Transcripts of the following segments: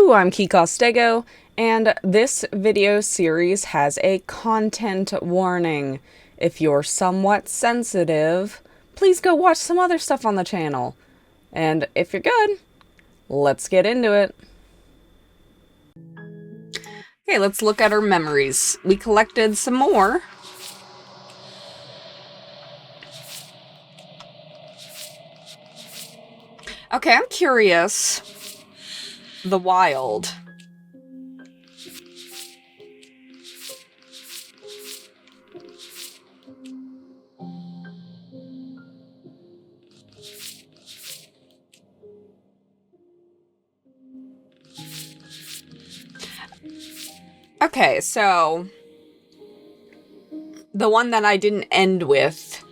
Hello, I'm Kikostego, and this video series has a content warning. If you're somewhat sensitive, please go watch some other stuff on the channel. And if you're good, let's get into it. Okay, let's look at our memories. We collected some more. Okay, I'm curious. The wild. Okay, so the one that I didn't end with,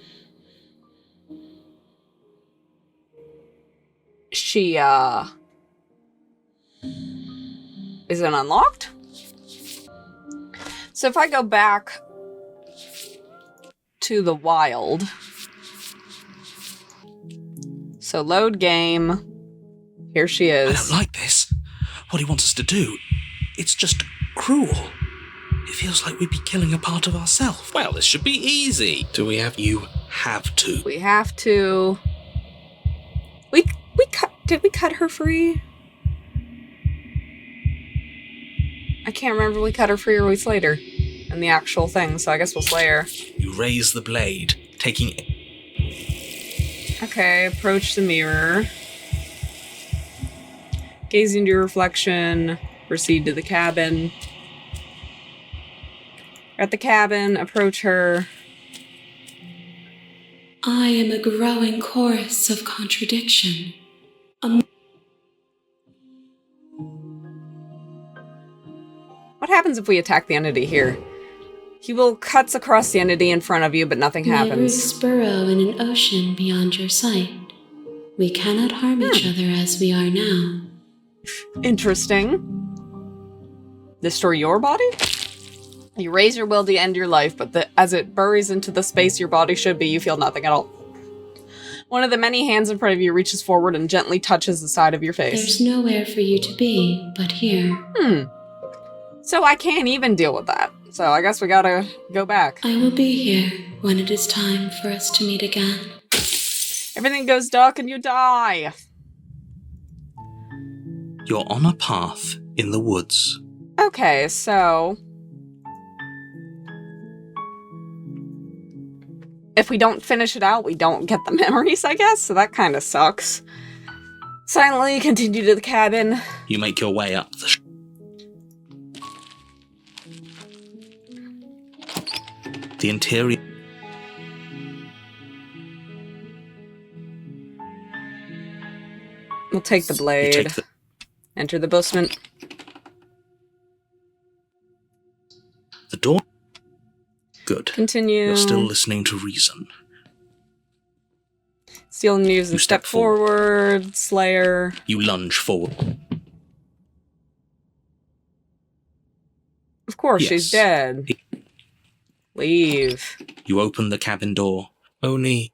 she isn't unlocked. So if I go back to the wild, so load game, here she is. I don't like this. What he wants us to do, it's just cruel. It feels like we'd be killing a part of ourselves. Well, this should be easy. Do we have... You have to. We have to... Did we cut her free? I can't remember if we cut her free or we slayed her in the actual thing, so I guess we'll slay her. You raise the blade, taking... Okay, approach the mirror. Gaze into your reflection. Proceed to the cabin. At the cabin, approach her. I am a growing chorus of contradiction. What happens if we attack the entity here? He will cuts across the entity in front of you, but nothing My happens. roots burrow in an ocean beyond your sight. We cannot harm each other as we are now. Interesting. Destroy your body? You raise your will to end your life, but as it buries into the space your body should be, you feel nothing at all. One of the many hands in front of you reaches forward and gently touches the side of your face. There's nowhere for you to be but here. So I can't even deal with that. So I guess we gotta go back. I will be here when it is time for us to meet again. Everything goes dark and you die. You're on a path in the woods. Okay, so... if we don't finish it out, we don't get the memories, I guess, so that kind of sucks. Silently continue to the cabin. You make your way up the... The interior... We'll take the blade. Enter the basement. The door... Good. Continue. You're still listening to reason. Steal and use and step forward. Slayer. You lunge forward. Of course, Yes. she's dead. Leave. You open the cabin door. Only...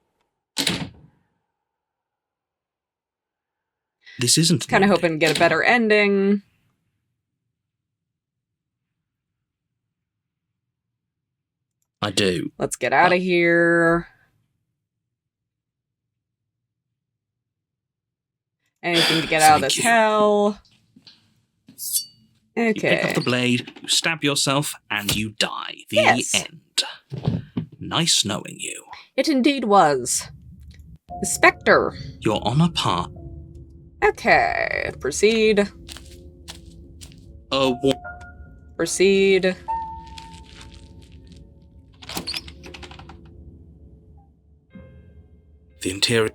This isn't... Kind of hoping to get a better ending. I do. Let's get out of here. Anything to get out of this hell. You pick up Okay. the blade, you stab yourself, and you die. The Yes. end. Nice knowing you. It indeed was. The Spectre. You're on a path. Okay. Proceed. Proceed. The interior...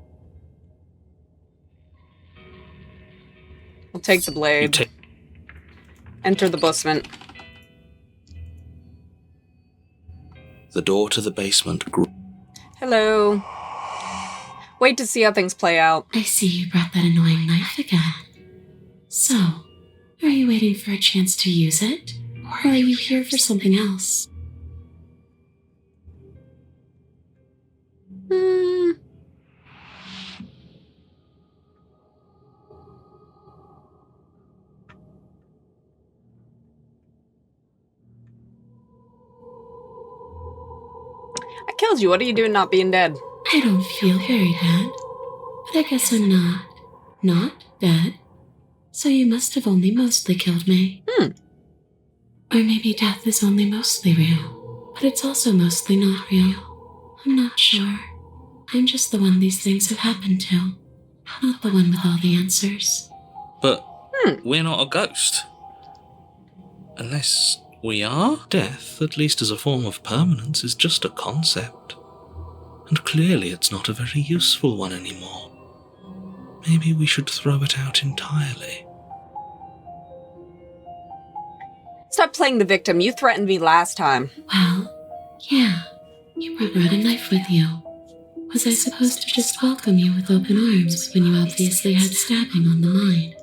We'll take the You blade. take... Enter the basement. The door to the basement... Hello. Wait to see how things play out. I see you brought that annoying knife again. So, are you waiting for a chance to use it? Or are you here for something else? killed you. What are you doing not being dead? I don't feel very dead, but I guess I'm not dead. So you must have only mostly killed me. Or maybe death is only mostly real, but it's also mostly not real. I'm not sure. I'm just the one these things have happened to, not the one with all the answers. But we're not a ghost. Unless we are? Death, at least as a form of permanence, is just a concept. And clearly it's not a very useful one anymore. Maybe we should throw it out entirely. Stop playing the victim. You threatened me last time. Well, yeah, you brought a knife with you. Was I supposed to just welcome you with open arms when you obviously had stabbing on the mind?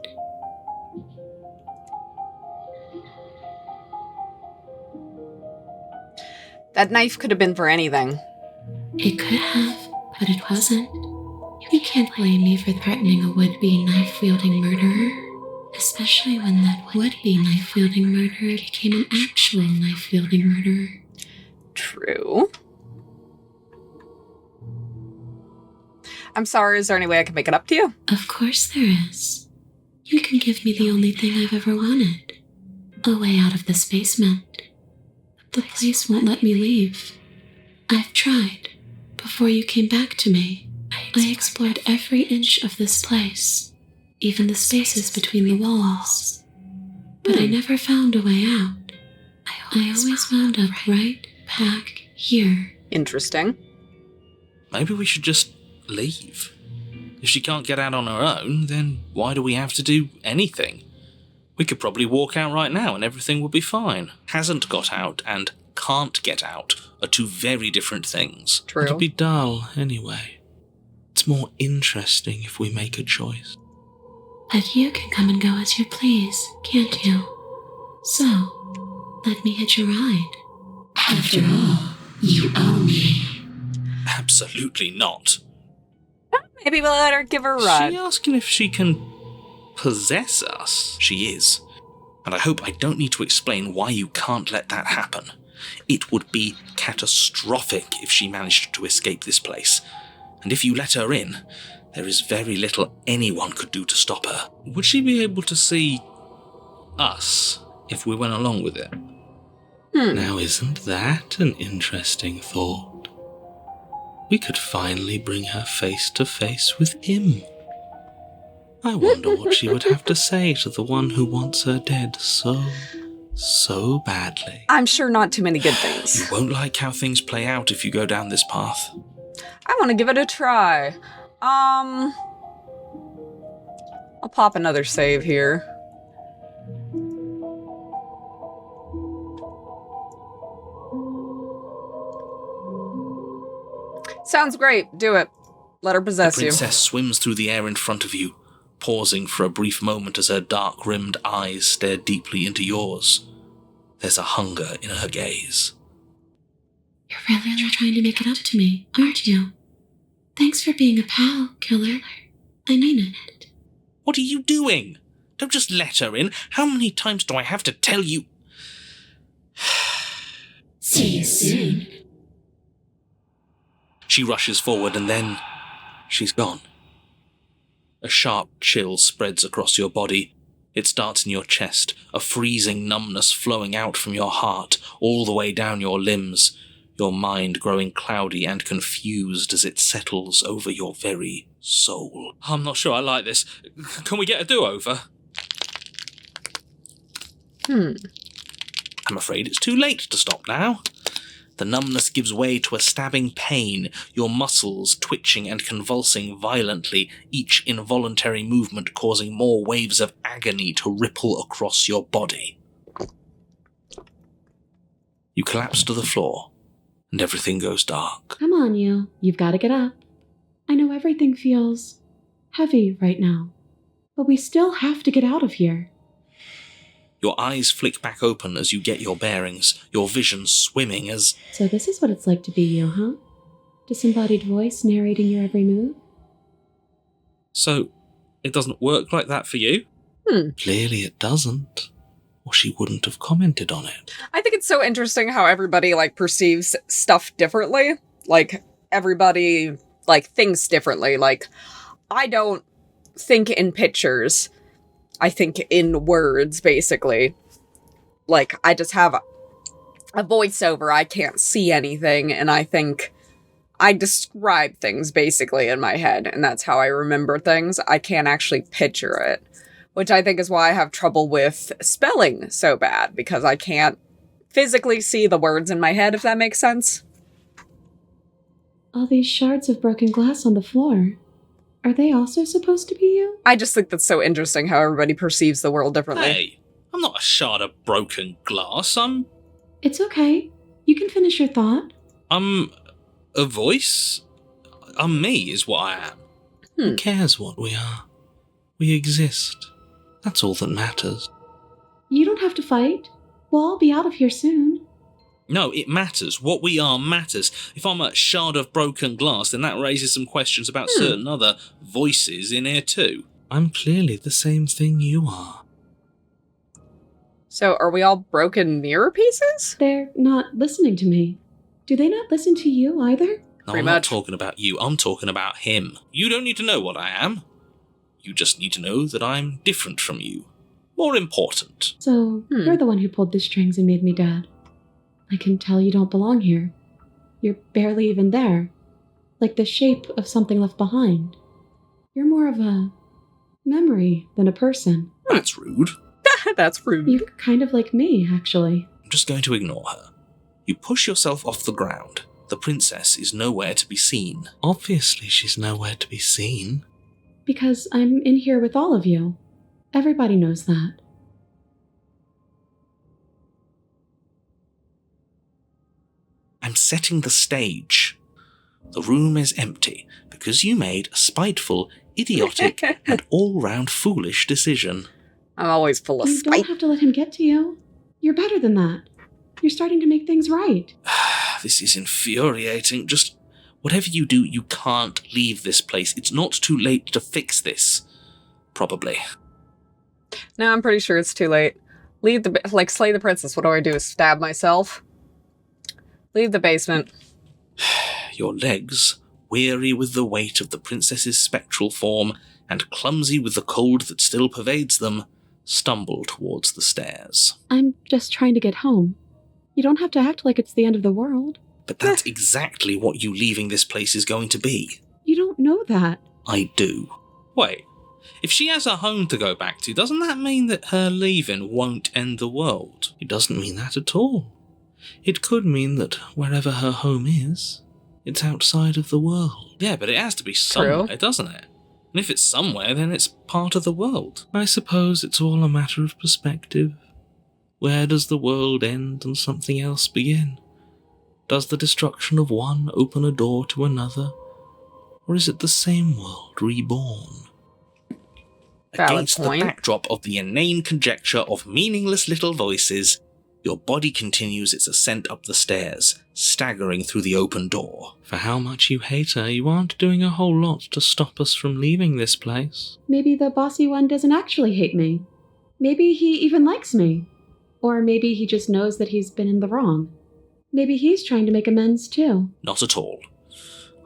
That knife could have been for anything. It could have, but it wasn't. You can't blame me for threatening a would-be knife-wielding murderer. Especially when that would-be knife-wielding murderer became an actual knife-wielding murderer. True. I'm sorry, is there any way I can make it up to you? Of course there is. You can give me the only thing I've ever wanted. A way out of this basement. But the place won't let me leave. I've tried. Before you came back to me, I explored every inch of this place. Even the spaces between the walls. But I never found a way out. I always wound up right back here. Interesting. Maybe we should just leave. If she can't get out on her own, then why do we have to do anything? We could probably walk out right now and everything would be fine. Hasn't got out and can't get out are two very different things. True. It'll be dull anyway. It's more interesting if we make a choice. But you can come and go as you please, can't you? So, let me hitch a ride. After all, you own me. Absolutely not. Maybe we'll let her give her a Is ride. she asking if she can possess us? She is. And I hope I don't need to explain why you can't let that happen. It would be catastrophic if she managed to escape this place. And if you let her in, there is very little anyone could do to stop her. Would she be able to see us if we went along with it? Now, isn't that an interesting thought? We could finally bring her face to face with him. I wonder what she would have to say to the one who wants her dead so badly. I'm sure not too many good things. You won't like how things play out if you go down this path. I want to give it a try. I'll pop another save here. Sounds great. Do it. Let her possess The you. princess swims through the air in front of you, pausing for a brief moment as her dark-rimmed eyes stare deeply into yours. There's a hunger in her gaze. You're really trying to make it up to me, aren't you? Thanks for being a pal, killer. I mean it. What are you doing? Don't just let her in. How many times do I have to tell you? See you soon. She rushes forward and then she's gone. A sharp chill spreads across your body. It starts in your chest, a freezing numbness flowing out from your heart, all the way down your limbs, your mind growing cloudy and confused as it settles over your very soul. I'm not sure I like this. Can we get a do-over? I'm afraid it's too late to stop now. The numbness gives way to a stabbing pain, your muscles twitching and convulsing violently, each involuntary movement causing more waves of agony to ripple across your body. You collapse to the floor, and everything goes dark. Come on, you. You've got to get up. I know everything feels heavy right now, but we still have to get out of here. Your eyes flick back open as you get your bearings, your vision swimming as... So this is what it's like to be you, huh? Disembodied voice narrating your every move? So, it doesn't work like that for you? Clearly it doesn't, or she wouldn't have commented on it. I think it's so interesting how everybody, perceives stuff differently. Like, everybody, like, thinks differently. Like, I don't think in pictures. I think in words, basically. Like, I just have a voiceover. I can't see anything, and I think I describe things, basically, in my head, and that's how I remember things. I can't actually picture it, which I think is why I have trouble with spelling so bad, because I can't physically see the words in my head, if that makes sense. All these shards of broken glass on the floor. Are they also supposed to be you? I just think that's so interesting how everybody perceives the world differently. Hey, I'm not a shard of broken glass. It's okay. You can finish your thought. I'm a voice. I'm me is what I am. Who cares what we are? We exist. That's all that matters. You don't have to fight. We'll all be out of here soon. No, it matters. What we are matters. If I'm a shard of broken glass, then that raises some questions about certain other voices in here too. I'm clearly the same thing you are. So, are we all broken mirror pieces? They're not listening to me. Do they not listen to you either? No, Pretty I'm much. not talking about you. I'm talking about him. You don't need to know what I am. You just need to know that I'm different from you. More important. So, you're the one who pulled the strings and made me dead. I can tell you don't belong here. You're barely even there. Like the shape of something left behind. You're more of a memory than a person. That's rude. That's rude. You're kind of like me, actually. I'm just going to ignore her. You push yourself off the ground. The princess is nowhere to be seen. Obviously she's nowhere to be seen. Because I'm in here with all of you. Everybody knows that. I'm setting the stage. The room is empty because you made a spiteful, idiotic, and all-round foolish decision. I'm always full of You spite. don't have to let him get to you. You're better than that. You're starting to make things right. This is infuriating. Just whatever you do, you can't leave this place. It's not too late to fix this. Probably. No, I'm pretty sure it's too late. Slay the princess. What do I do? Stab myself? Leave the basement. Your legs, weary with the weight of the princess's spectral form and clumsy with the cold that still pervades them, stumble towards the stairs. I'm just trying to get home. You don't have to act like it's the end of the world. But that's exactly what you leaving this place is going to be. You don't know that. I do. Wait, if she has a home to go back to, doesn't that mean that her leaving won't end the world? It doesn't mean that at all. It could mean that wherever her home is, it's outside of the world. Yeah, but it has to be somewhere, doesn't it? And if it's somewhere, then it's part of the world. I suppose it's all a matter of perspective. Where does the world end and something else begin? Does the destruction of one open a door to another? Or is it the same world reborn? Valid Against point. the backdrop of the inane conjecture of meaningless little voices, your body continues its ascent up the stairs, staggering through the open door. For how much you hate her, you aren't doing a whole lot to stop us from leaving this place. Maybe the bossy one doesn't actually hate me. Maybe he even likes me. Or maybe he just knows that he's been in the wrong. Maybe he's trying to make amends too. Not at all.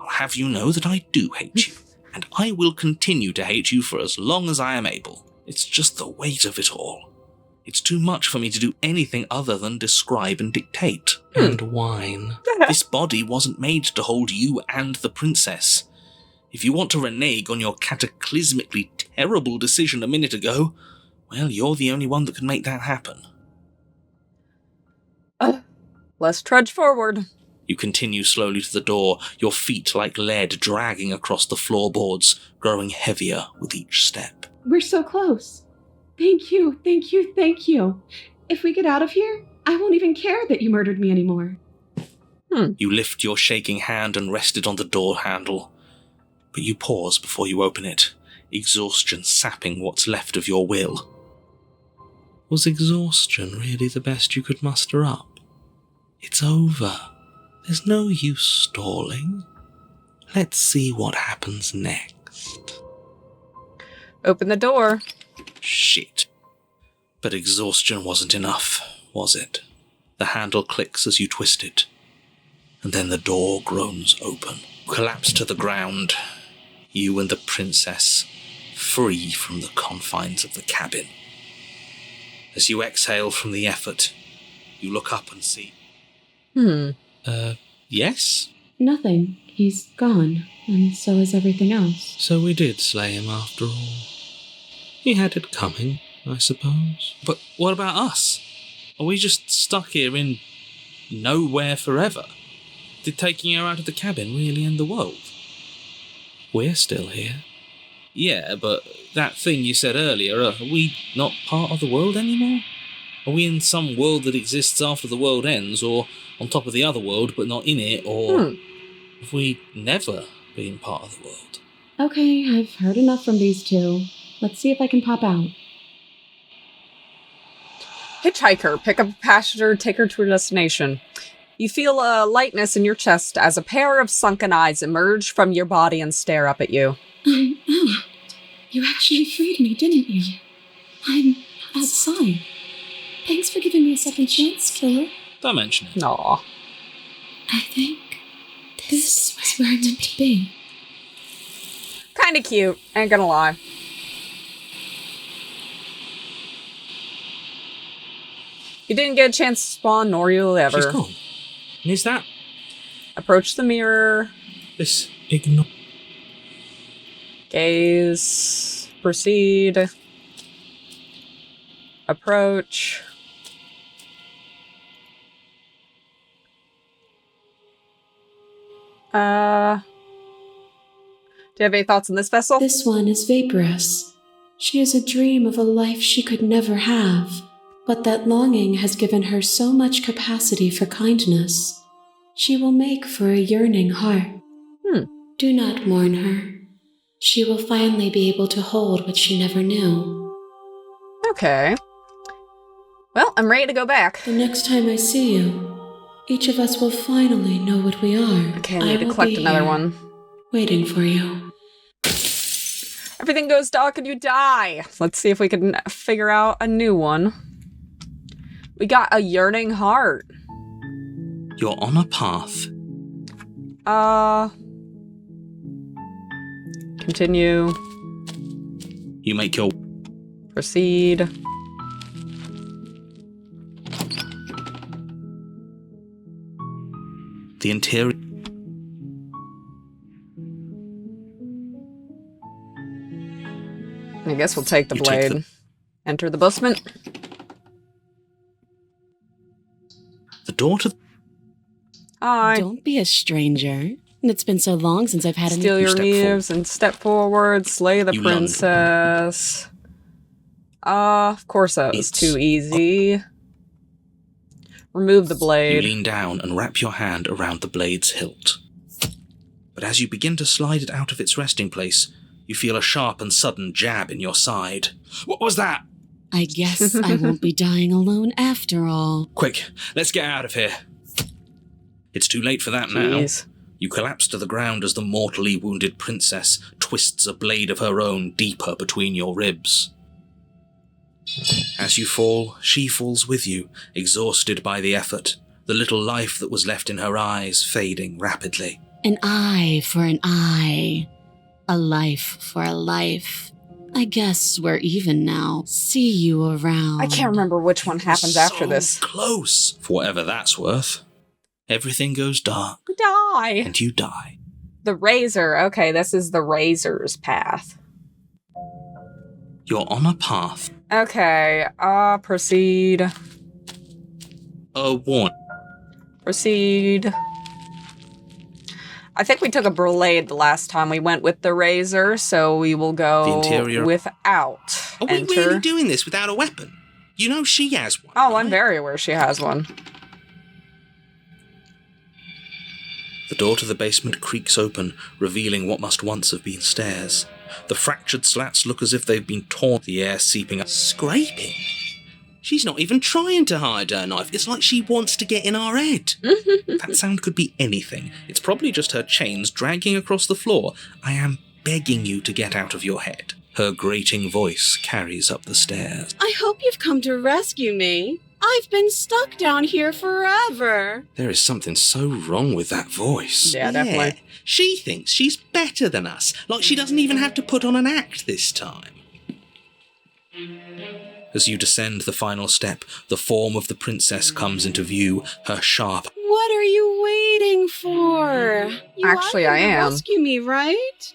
I'll have you know that I do hate you, and I will continue to hate you for as long as I am able. It's just the weight of it all. It's too much for me to do anything other than describe and dictate. And whine. This body wasn't made to hold you and the princess. If you want to renege on your cataclysmically terrible decision a minute ago, well, you're the only one that can make that happen. Let's trudge forward. You continue slowly to the door, your feet like lead dragging across the floorboards, growing heavier with each step. We're so close. Thank you, thank you, thank you. If we get out of here, I won't even care that you murdered me anymore. You lift your shaking hand and rest it on the door handle. But you pause before you open it, exhaustion sapping what's left of your will. Was exhaustion really the best you could muster up? It's over. There's no use stalling. Let's see what happens next. Open the door. Shit. But exhaustion wasn't enough, was it? The handle clicks as you twist it. and then the door groans open. Collapse to the ground, you and the princess free from the confines of the cabin. As you exhale from the effort, you look up and see... Yes? Nothing. He's gone, and so is everything else. So we did slay him after all. He had it coming, I suppose. But what about us? Are we just stuck here in nowhere forever? Did taking her out of the cabin really end the world? We're still here. Yeah, but that thing you said earlier, are we not part of the world anymore? Are we in some world that exists after the world ends, or on top of the other world but not in it, or have we never been part of the world? Okay, I've heard enough from these two. Let's see if I can pop out. Hitchhiker, pick up a passenger, take her to her destination. You feel a lightness in your chest as a pair of sunken eyes emerge from your body and stare up at you. I'm out. You actually freed me, didn't you? I'm outside. Thanks for giving me a second chance, killer. Don't mention it. Aw. I think this is where I'm meant to be. Kinda cute, ain't gonna lie. You didn't get a chance to spawn, nor you'll ever. She's gone. And is that Approach the mirror. this ignore? Gaze. Proceed. Approach. Do you have any thoughts on this vessel? This one is vaporous. She is a dream of a life she could never have, but that longing has given her so much capacity for kindness. She will make for a yearning heart. Do not mourn her. She will finally be able to hold what she never knew. Okay. Well, I'm ready to go back. The next time I see you, each of us will finally know what we are. Okay, I need to collect another one. Waiting for you. Everything goes dark and you die. Let's see if we can figure out a new one. We got a yearning heart. You're on a path. Continue. You make your... Proceed. The interior... I guess we'll take the You take blade. Enter the basement. The door to... Hi. Don't be a stranger. It's been so long since I've had any... Steal your step leaves and step forward. Slay the You lunge. princess. Of course that was It's too easy. Remove the You blade. lean down and wrap your hand around the blade's hilt. But as you begin to slide it out of its resting place, you feel a sharp and sudden jab in your side. What was that? I guess I won't be dying alone after all. Quick, let's get out of here. It's too late for that Jeez. now. You collapse to the ground as the mortally wounded princess twists a blade of her own deeper between your ribs. As you fall, she falls with you, exhausted by the effort, the little life that was left in her eyes fading rapidly. An eye for an eye. A life for a life. I guess we're even now. See you around. I can't remember which one happens So after this. Close, for whatever that's worth. Everything goes dark, Die. and you die. The razor. Okay, this is the razor's path. You're on a path. Okay, proceed. A warning. Proceed. I think we took a blade the last time we went with the razor, so we will go The interior- without. Are we Enter. really doing this without a weapon? You know she has one. Oh, I'm right? very aware she has one. The door to the basement creaks open, revealing what must once have been stairs. The fractured slats look as if they've been torn, the air seeping up. Scraping? She's not even trying to hide her knife. It's like she wants to get in our head. That sound could be anything. It's probably just her chains dragging across the floor. I am begging you to get out of your head. Her grating voice carries up the stairs. I hope you've come to rescue me. I've been stuck down here forever. There is something so wrong with that voice. Yeah, definitely. She thinks she's better than us, like she doesn't even have to put on an act this time. As you descend the final step, the form of the princess comes into view, her sharp... What are you waiting for? You Actually, are I here to am. rescue me, right?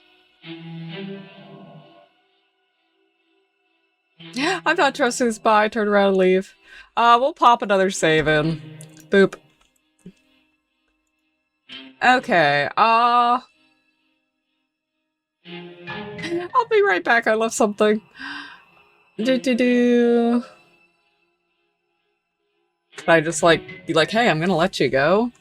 I'm not trusting this spy. Turn around and leave. We'll pop another save in. Boop. Okay, I'll be right back. I left something. Can I just, like, be like, hey, I'm gonna let you go?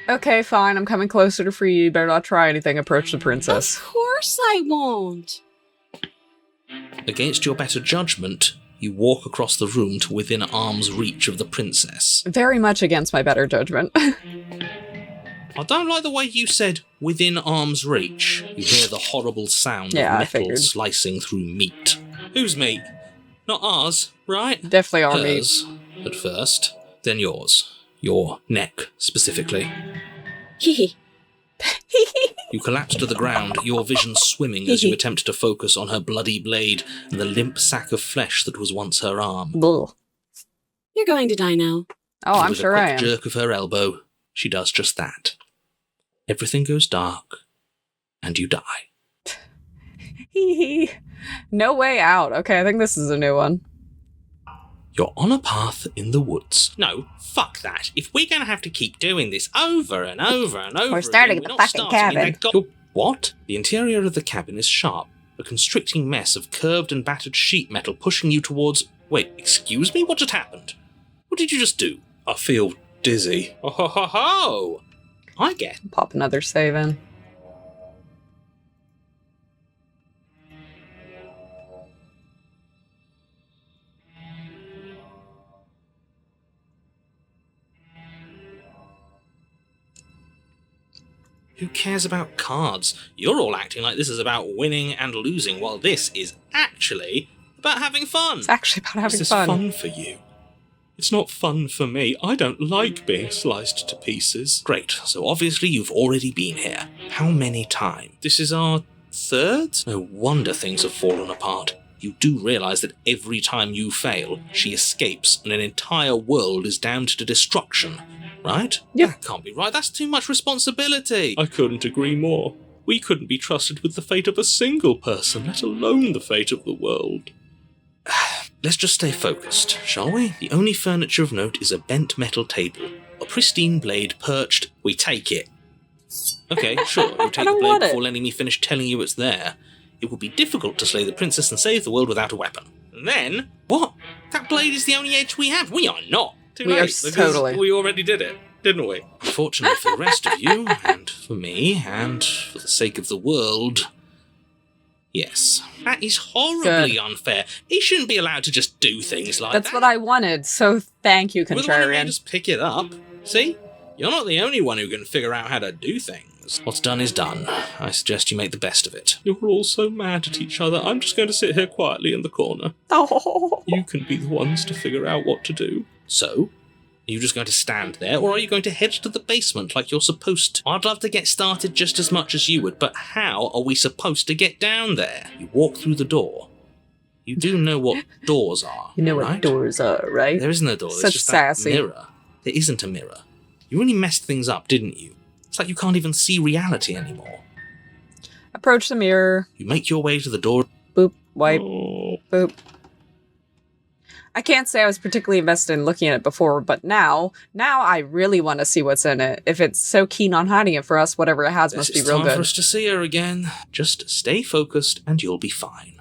Okay, fine. I'm coming closer to free you. You better not try anything. Approach the princess. Of course I won't. Against your better judgment, you walk across the room to within arm's reach of the princess. Very much against my better judgment. I don't like the way you said within arm's reach. You hear the horrible sound Yeah, I of metal figured. slicing through meat. Whose meat? Not ours, right? Definitely our meat. Hers, at first, then yours. Your neck, specifically. Hehe. You collapse to the ground, your vision swimming as you attempt to focus on her bloody blade and the limp sack of flesh that was once her arm. Ugh. You're going to die now. Oh, I'm With sure a I quick am. jerk of her elbow, she does just that. Everything goes dark, and you die. No way out. Okay, I think this is a new one. You're on a path in the woods. No, fuck that. If we're going to have to keep doing this over and over and over We're starting again, at the not fucking starting in cabin. that What? The interior of the cabin is sharp, a constricting mess of curved and battered sheet metal pushing you towards... Wait, excuse me? What just happened? What did you just do? I feel dizzy. Oh ho ho ho! I get. Pop another save in. Who cares about cards? You're all acting like this is about winning and losing, while this is actually about having fun. It's actually about having Is this fun. fun for you? It's not fun for me. I don't like being sliced to pieces. Great, so obviously you've already been here. How many times? This is our third? No wonder things have fallen apart. You do realise that every time you fail, she escapes and an entire world is damned to destruction, right? Yep. That can't be right. That's too much responsibility. I couldn't agree more. We couldn't be trusted with the fate of a single person, let alone the fate of the world. Let's just stay focused, shall we? The only furniture of note is a bent metal table. A pristine blade perched. We take it. Okay, sure, you take the don't blade want it. before letting me finish telling you it's there. It would be difficult to slay the princess and save the world without a weapon. And then... What? That blade is the only edge we have. We are not. Too We late, are because totally. We already did it, didn't we? Unfortunately for the rest of you, and for me, and for the sake of the world... Yes. That is horribly Good. unfair. He shouldn't be allowed to just do things like That's that. what I wanted, so thank you, You're the one who made Contrarian. us pick it up. See? You're not the only one who can figure out how to do things. What's done is done. I suggest you make the best of it. You're all so mad at each other. I'm just going to sit here quietly in the corner. Oh. You can be the ones to figure out what to do. So? Are you just going to stand there, or are you going to head to the basement like you're supposed to? I'd love to get started just as much as you would, but how are we supposed to get down there? You walk through the door. You do know what doors are, You know what right? doors are, right? There isn't a door, there's Such just sassy. that mirror. There isn't a mirror. You really messed things up, didn't you? It's like you can't even see reality anymore. Approach the mirror. You make your way to the door. Boop. Wipe. Oh. Boop. I can't say I was particularly invested in looking at it before, but now I really want to see what's in it. If it's so keen on hiding it for us, whatever it has must be It's real time for good. us to see her again. Just stay focused and you'll be fine.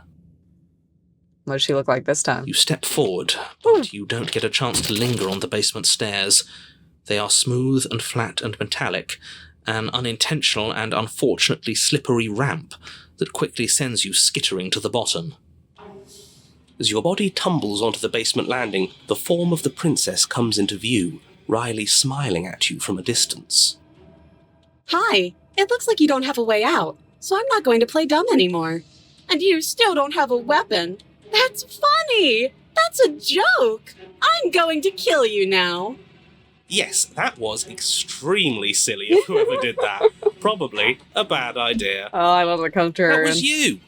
What does she look like this time? You step forward, but you don't get a chance to linger on the basement stairs. They are smooth and flat and metallic, an unintentional and unfortunately slippery ramp that quickly sends you skittering to the bottom. As your body tumbles onto the basement landing, the form of the princess comes into view, wryly smiling at you from a distance. Hi. It looks like you don't have a way out, so I'm not going to play dumb anymore. and you still don't have a weapon. That's funny! That's a joke! I'm going to kill you now. Yes, that was extremely silly of whoever did that. Probably a bad idea. Oh, I love the contrarian. That was you.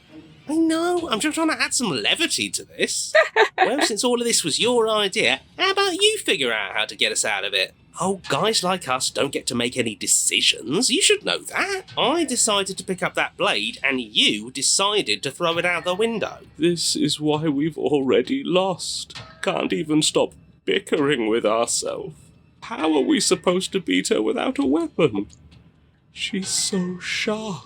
I know, I'm just trying to add some levity to this. Well, since all of this was your idea, how about you figure out how to get us out of it? Oh, guys like us don't get to make any decisions. You should know that. I decided to pick up that blade, and you decided to throw it out the window. This is why we've already lost. Can't even stop bickering with ourselves. How are we supposed to beat her without a weapon? She's so sharp.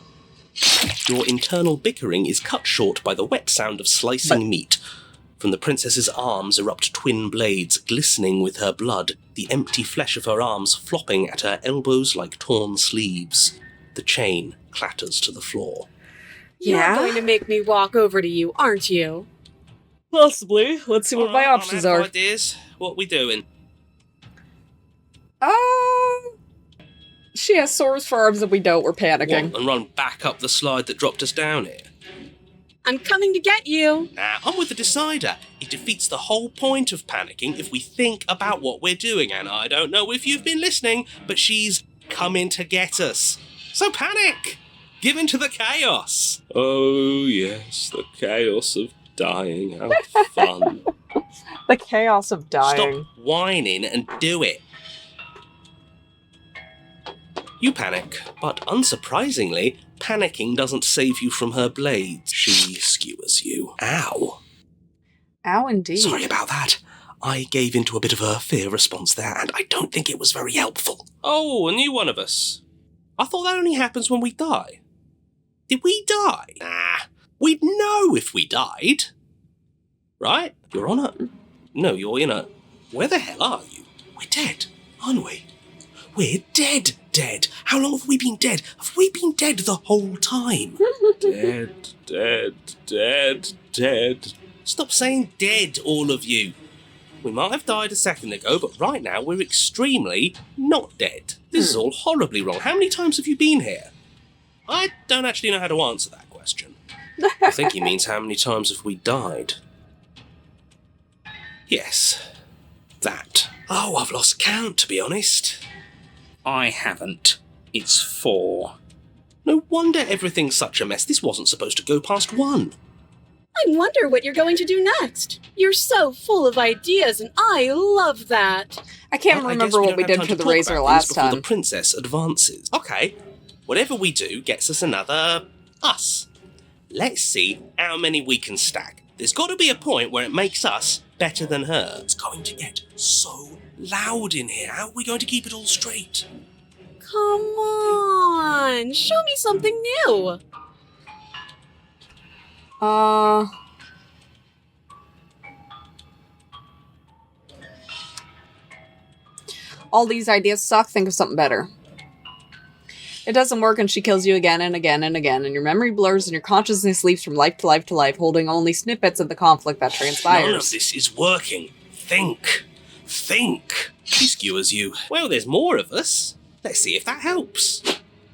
Your internal bickering is cut short by the wet sound of slicing meat. From the princess's arms erupt twin blades, glistening with her blood, the empty flesh of her arms flopping at her elbows like torn sleeves. The chain clatters to the floor. You're going to make me walk over to you, aren't you? Possibly. Let's see what my options are. Ideas. What we doing? She has swords for arms that we don't. We're panicking. What, and run back up the slide that dropped us down here? I'm coming to get you. Nah, I'm with the decider. It defeats the whole point of panicking if we think about what we're doing, and I don't know if you've been listening, but she's coming to get us. So panic! Give in to the chaos! Oh, yes, the chaos of dying. How fun. The chaos of dying. Stop whining and do it. You panic, but unsurprisingly, panicking doesn't save you from her blades. She skewers you. Ow. Ow, indeed. Sorry about that. I gave into a bit of a fear response there, and I don't think it was very helpful. Oh, a new one of us. I thought that only happens when we die. Did we die? Nah, we'd know if we died. Right? You're on a... No, you're in a... Where the hell are you? We're dead, aren't we? We're dead. How long have we been dead? Have we been dead the whole time? Dead. Stop saying dead, all of you. We might have died a second ago, but right now we're extremely not dead. This is all horribly wrong. How many times have you been here? I don't actually know how to answer that question. I think he means how many times have we died. Yes, that. Oh, I've lost count, to be honest. I haven't. It's 4. No wonder everything's such a mess. This wasn't supposed to go past 1. I wonder what you're going to do next. You're so full of ideas, and I love that. I can't remember what we did for the razor last time. The princess advances. Okay, whatever we do gets us another us. Let's see how many we can stack. There's got to be a point where it makes us better than her. It's going to get so loud in here. How are we going to keep it all straight? Come on, show me something new. All these ideas suck. Think of something better. It doesn't work and she kills you again and again and again, and your memory blurs and your consciousness leaps from life to life to life, holding only snippets of the conflict that transpires. None of this is working. Think. She skewers you. Well, there's more of us. Let's see if that helps.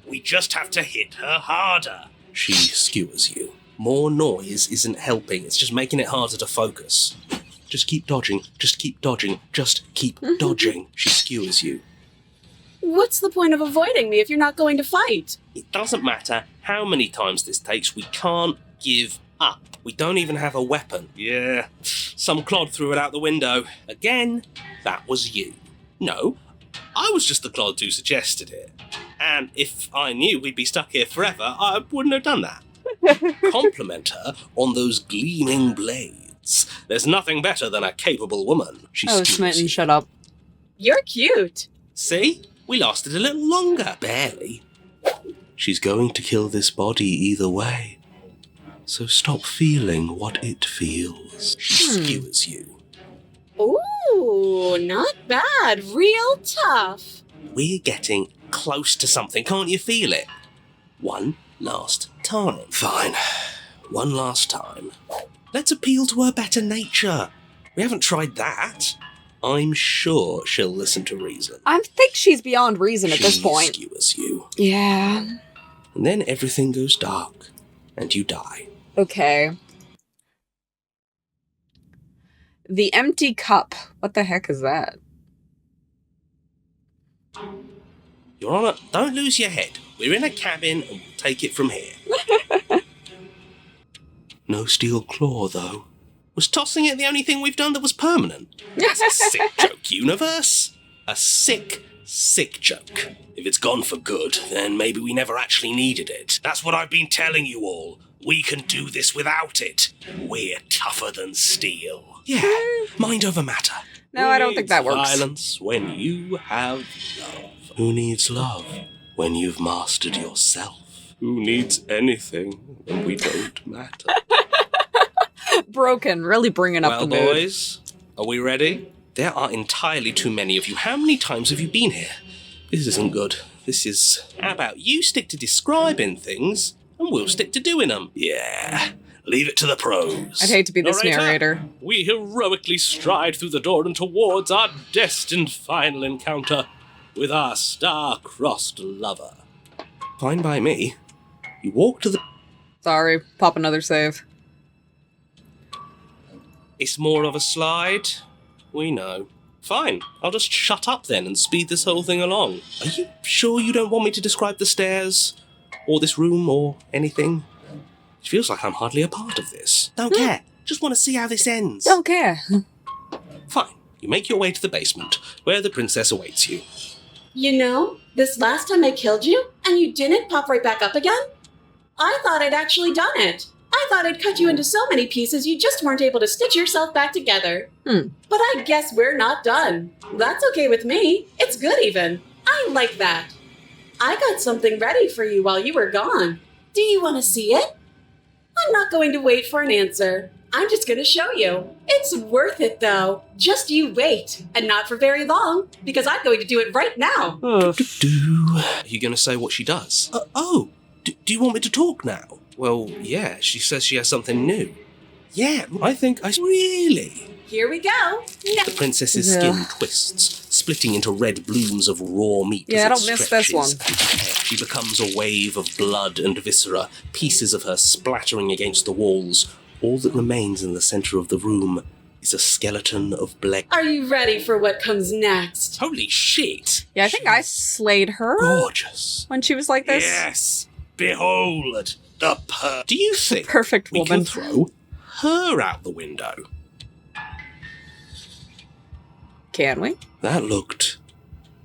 We just have to hit her harder. She skewers you. More noise isn't helping. It's just making it harder to focus. Just keep dodging. Just keep dodging. She skewers you. What's the point of avoiding me if you're not going to fight? It doesn't matter how many times this takes. We can't give up. We don't even have a weapon. Yeah, some clod threw it out the window. Again, that was you. No, I was just the clod who suggested it. And if I knew we'd be stuck here forever, I wouldn't have done that. Compliment her on those gleaming blades. There's nothing better than a capable woman. She Smitten, shut up. You're cute. See? We lasted a little longer. Barely. She's going to kill this body either way. So stop feeling what it feels. She skewers you. Ooh, not bad. Real tough. We're getting close to something. Can't you feel it? One last time. Fine. One last time. Let's appeal to her better nature. We haven't tried that. I'm sure she'll listen to reason. I think she's beyond reason at this point. She skewers you. Yeah. And then everything goes dark, and you die. Okay. The empty cup. What the heck is that? Your Honour, don't lose your head. We're in a cabin and we'll take it from here. No steel claw, though. Was tossing it the only thing we've done that was permanent? That's a sick joke, universe. A sick, sick joke. If it's gone for good, then maybe we never actually needed it. That's what I've been telling you all. We can do this without it. We're tougher than steel. Yeah, mind over matter. No, I don't think that works. Violence when you have love. Who needs love when you've mastered yourself? Who needs anything when we don't matter? Broken, really bringing up Well, the mood. boys, are we ready? There are entirely too many of you. How many times have you been here? This isn't good. This is... How about you stick to describing things, and we'll stick to doing them? Yeah, leave it to the pros. I'd hate to be this narrator. We heroically stride through the door and towards our destined final encounter with our star-crossed lover. Fine by me. You walk to the... Sorry, pop another save. It's more of a slide. We know. Fine, I'll just shut up then and speed this whole thing along. Are you sure you don't want me to describe the stairs? Or this room, or anything? It feels like I'm hardly a part of this. Don't care. Just want to see how this ends. Don't care. Fine. You make your way to the basement, where the princess awaits you. You know, this last time I killed you, and you didn't pop right back up again? I thought I'd actually done it. I thought I'd cut you into so many pieces you just weren't able to stitch yourself back together. But I guess we're not done. That's okay with me. It's good even. I like that. I got something ready for you while you were gone. Do you want to see it? I'm not going to wait for an answer. I'm just going to show you. It's worth it, though. Just you wait. And not for very long, because I'm going to do it right now. Are you going to say what she does? Do you want me to talk now? Well, yeah, she says she has something new. Yeah, I think I... Really? Here we go. The princess's skin twists, splitting into red blooms of raw meat. Yeah, I as it don't miss this one. stretches. She becomes a wave of blood and viscera, pieces of her splattering against the walls. All that remains in the center of the room is a skeleton of black. Are you ready for what comes next? Holy shit! Yeah, I think I slayed her Gorgeous. when she was like this. Yes, behold the Do you think Perfect we woman. can throw her out the window? Can we? That looked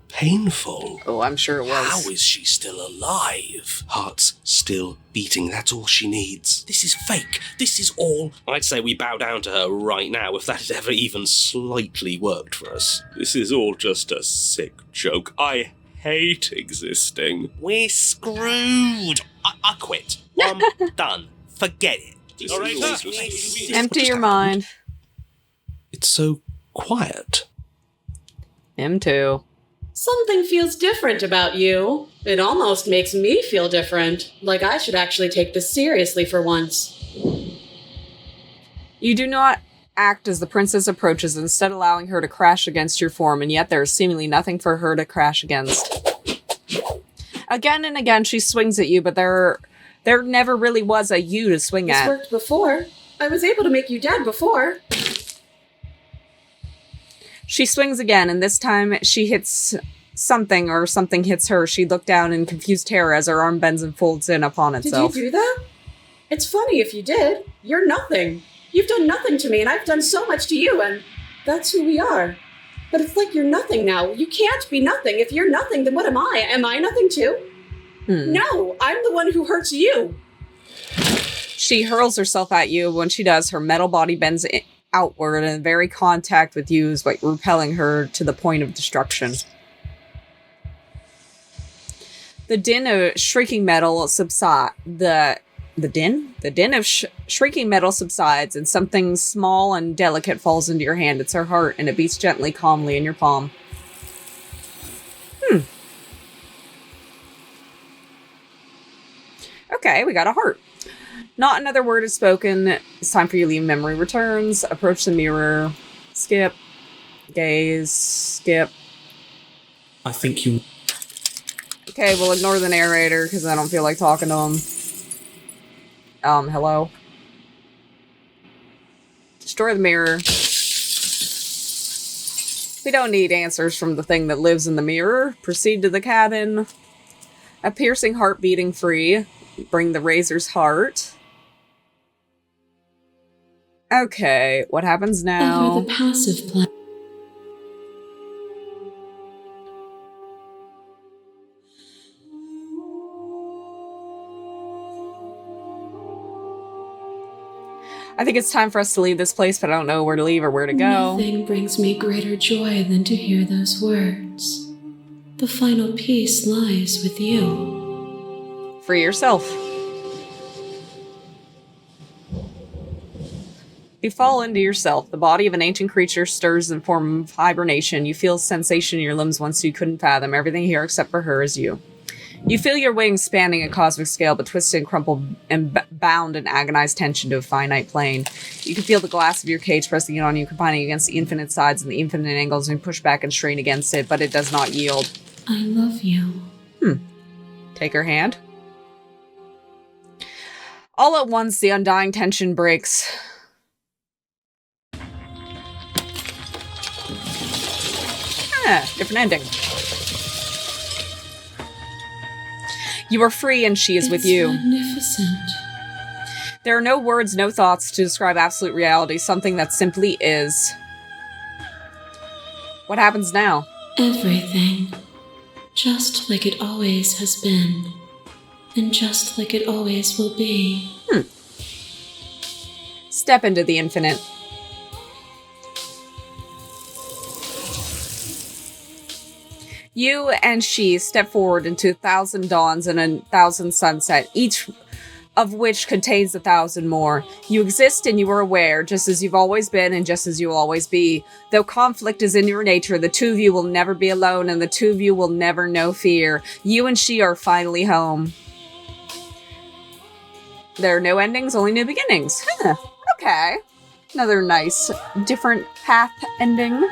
painful. Oh, I'm sure it was. How is she still alive? Heart's still beating, that's all she needs. This is fake. This is all... I'd say we bow down to her right now if that had ever even slightly worked for us. This is all just a sick joke. I hate existing. We're screwed. I quit. I'm done. Forget it. All right, Empty your mind. It's so quiet. Him too. Something feels different about you. It almost makes me feel different. Like I should actually take this seriously for once. You do not act as the princess approaches, instead allowing her to crash against your form, and yet there is seemingly nothing for her to crash against. Again and again she swings at you, but there never really was a you to swing This at. worked before. I was able to make you dead before. She swings again, and this time she hits something, or something hits her. She looked down in confused terror as her arm bends and folds in upon itself. Did you do that? It's funny if you did. You're nothing. You've done nothing to me, and I've done so much to you, and that's who we are. But it's like you're nothing now. You can't be nothing. If you're nothing, then what am I? Am I nothing too? No, I'm the one who hurts you. She hurls herself at you. When she does, her metal body bends outward, and very contact with you is like repelling her to the point of destruction. The din of shrieking metal subsides. The din of shrieking metal subsides, and something small and delicate falls into your hand. It's her heart, and it beats gently, calmly in your palm. Okay, we got a heart. Not another word is spoken. It's time for you to leave. Memory returns. Approach the mirror. Skip. Gaze. Skip. I think you... Okay, we'll ignore the narrator because I don't feel like talking to him. Hello? Destroy the mirror. We don't need answers from the thing that lives in the mirror. Proceed to the cabin. A piercing heart beating free. Bring the razor's heart. Okay, what happens now? Ever the passive play. I think it's time for us to leave this place, but I don't know where to leave or where to go. Nothing brings me greater joy than to hear those words. The final piece lies with you. Free yourself. You fall into yourself. The body of an ancient creature stirs in form of hibernation. You feel sensation in your limbs once you couldn't fathom. Everything here except for her is you. You feel your wings spanning a cosmic scale, but twisted and crumpled and bound in agonized tension to a finite plane. You can feel the glass of your cage pressing in on you, combining against the infinite sides and the infinite angles, and push back and strain against it, but it does not yield. I love you. Take her hand. All at once, the undying tension breaks. Different ending. You are free and she is with you. Magnificent. There are no words, no thoughts to describe absolute reality, something that simply is. What happens now? Everything. Just like it always has been. And just like it always will be. Step into the infinite. You and she step forward into 1,000 dawns and 1,000 sunset, each of which contains 1,000 more. You exist and you are aware, just as you've always been and just as you will always be. Though conflict is in your nature, the two of you will never be alone and the two of you will never know fear. You and she are finally home. There are no endings, only new beginnings. Okay. Another nice, different path ending.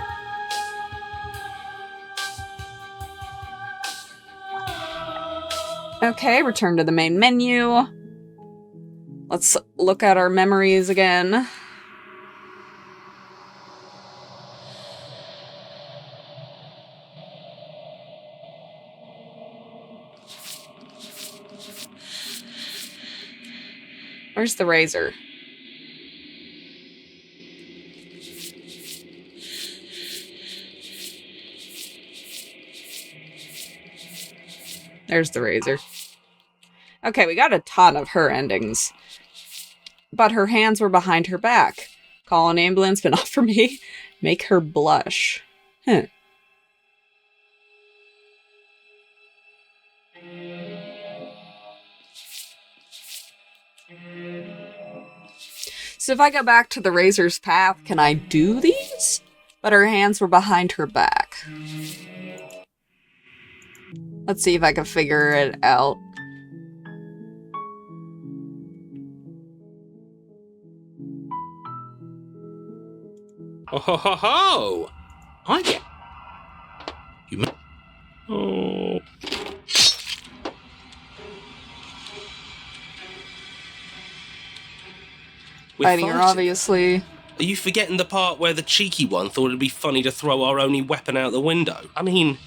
Okay, return to the main menu. Let's look at our memories again. Where's the razor? There's the razor. Okay, we got a ton of her endings. But her hands were behind her back. Call an ambulance, but not for me. Make her blush. So if I go back to the razor's path, can I do these? But her hands were behind her back. Let's see if I can figure it out. Oh ho ho ho! I get. You. Oh. Fighting her, obviously. Are you forgetting the part where the cheeky one thought it'd be funny to throw our only weapon out the window? I mean,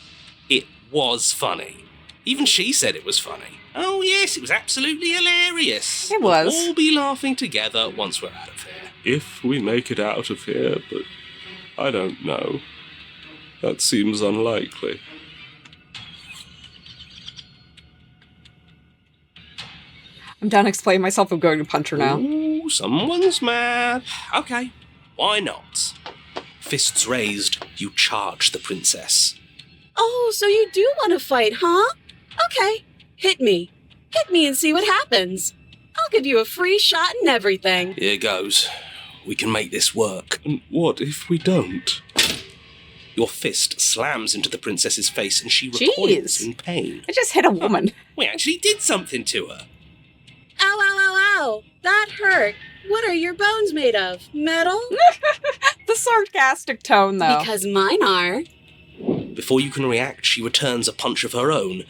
it was funny. Even she said it was funny. Oh yes, it was absolutely hilarious. It was. We'll all be laughing together once we're out of here. If we make it out of here, but I don't know. That seems unlikely. I'm done explaining myself. I'm going to punch her now. Ooh, someone's mad. Okay, why not? Fists raised, you charge the princess. Oh, so you do want to fight, huh? Okay, hit me. Hit me and see what happens. I'll give you a free shot and everything. Here goes. We can make this work. And what if we don't? Your fist slams into the princess's face and she recoils in pain. I just hit a woman. We actually did something to her. Ow, ow, ow, ow. That hurt. What are your bones made of? Metal? The sarcastic tone, though. Because mine are. Before you can react, she returns a punch of her own.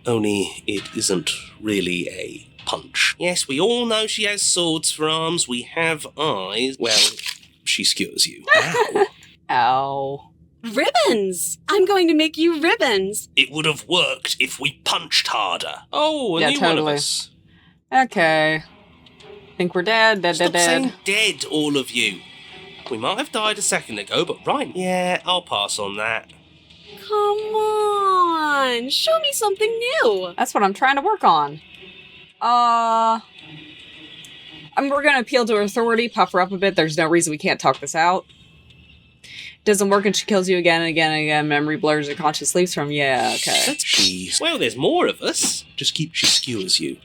Only it isn't really a punch. Yes, we all know she has swords for arms. We have eyes. Well, she skewers you. Ow. Ow. Ribbons! I'm going to make you ribbons. It would have worked if we punched harder. Oh, a Yeah, new one of totally. us. Okay. Think we're dead, dead, Stop dead, saying dead. dead, all of you. We might have died a second ago, but right. Yeah, I'll pass on that. Come on, show me something new. That's what I'm trying to work on. I mean, we're gonna appeal to her authority, puff her up a bit. There's no reason we can't talk this out. Doesn't work and she kills you again and again and again. Memory blurs and conscious leaves from. Yeah, okay. Well, there's more of us. Just keep she skewers you.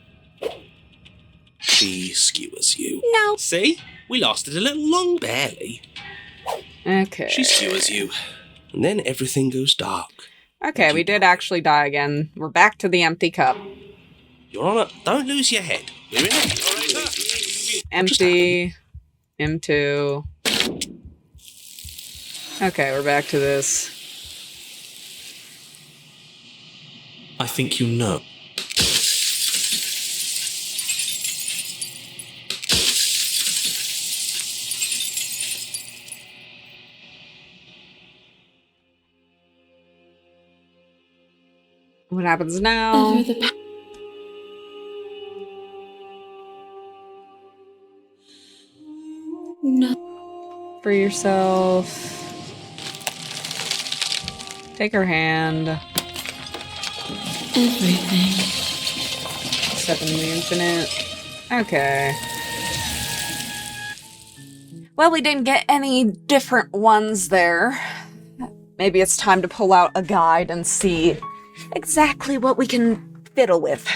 She skewers you. No. See? We lasted a little long, barely. Okay. She skewers you. And then everything goes dark. Okay, we did actually die again. We're back to the empty cup. Your Honour, don't lose your head. We're in it. Empty. M2. Okay, we're back to this. I think you know. What happens now? Over the No. For yourself. Take her hand. Everything. Step into the infinite. Okay. Well, we didn't get any different ones there. Maybe it's time to pull out a guide and see exactly what we can fiddle with.